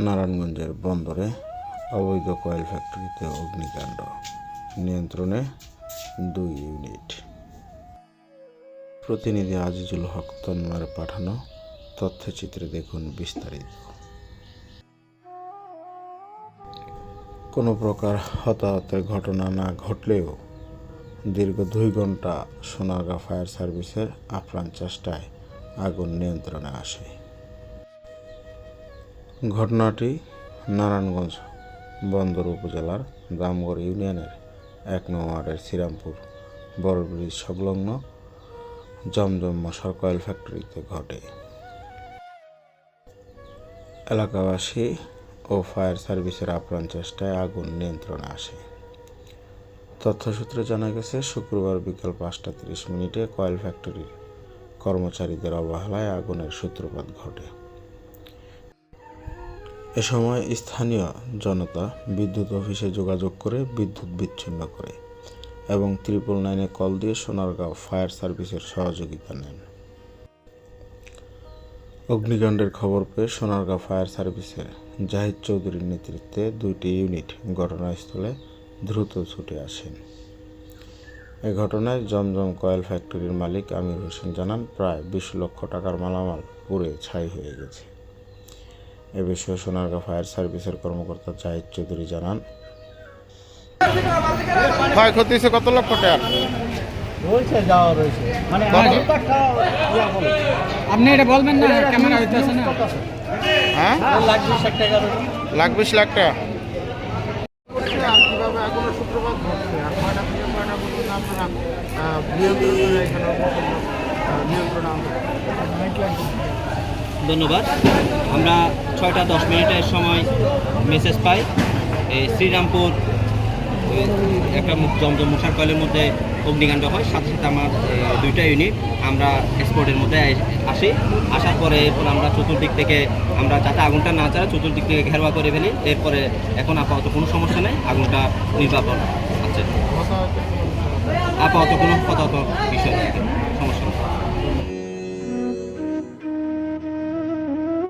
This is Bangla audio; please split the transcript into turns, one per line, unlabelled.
নারায়ণগঞ্জের বন্দরে অবৈধ কয়েল ফ্যাক্টরিতে অগ্নিকাণ্ড, নিয়ন্ত্রণে 2 ইউনিট। প্রতিনিধি আজিজুল হক তন্ময়ের পাঠানো তথ্যচিত্রে দেখুন বিস্তারিত। কোনো প্রকার হতাহতের ঘটনা না ঘটলেও দীর্ঘ 2 ঘন্টা সোনারগাঁ ফায়ার সার্ভিসের আপ্রাণ চেষ্টায় আগুন নিয়ন্ত্রণে আসে। ঘটনাটি নারায়ণগঞ্জ বন্দর উপজেলার দামগড় ইউনিয়নের 1 নং ওয়ার্ডের শ্রীরামপুর বড় ব্রিজ সংলগ্ন জমজম মশার কয়েল ফ্যাক্টরিতে ঘটে। এলাকাবাসী ও ফায়ার সার্ভিসের আপ্রাণ চেষ্টায় আগুন নিয়ন্ত্রণে আসে। তথ্যসূত্রে জানা গেছে, শুক্রবার বিকাল 5টা 30 মিনিটে কয়েল ফ্যাক্টরির কর্মচারীদের অবহেলায় আগুনের সূত্রপাত ঘটে। এ সময় স্থানীয় জনতা বিদ্যুৎ অফিসে যোগাযোগ করে বিদ্যুৎ বিচ্ছিন্ন করে এবং 999-এ কল দিয়ে সোনারগাঁও ফায়ার সার্ভিসের সহযোগিতা নেন। অগ্নিকাণ্ডের খবর পেয়ে সোনারগাঁও ফায়ার সার্ভিসের জাহিদ চৌধুরীর নেতৃত্বে 2টি ইউনিট ঘটনাস্থলে দ্রুত ছুটে আসেন। এ ঘটনায় জমজম কয়েল ফ্যাক্টরির মালিক আমির হোসেন জানান, প্রায় 20 লক্ষ টাকার মালামাল পুড়ে ছাই হয়ে গেছে। এ বিষয়ে সোনারগাঁও ফায়ার সার্ভিসের কর্মকর্তা জাহিদ চৌধুরী জানান, ক্ষয়ক্ষতি হয়েছে কত লক্ষ টাকা?
আপনি এটা বলবেন না, ক্যামেরা হইতেছে না।
হ্যাঁ,
লাখ 20 লাখ টাকা।
লাখ 20 লাখ টাকা।
কিভাবে আগুনের সূত্রপাত ঘটছে আর কয়টা পর্যন্ত আপনারা নিয়ন্ত্রণ আনতে?
ধন্যবাদ। আমরা 6টা 10 মিনিটের সময় মেসেজ পাই শ্রীরামপুর একটা জমজম মশার কয়েলের মধ্যে অগ্নিকাণ্ড হয়। সাথে সাথে আমার 2টা ইউনিট আমরা স্পটের মধ্যে আসি। আসার পরে এরপর আমরা চতুর্দিক থেকে আমরা যাতে আগুনটা না ছাড়া চতুর্দিক থেকে ঘেরবা করে ফেলি। এরপরে এখন আপাতত কোনো সমস্যা নেই, আগুনটা নির্বাপন আছে। আপাতত কোনো হতাহত বিষয় নেই।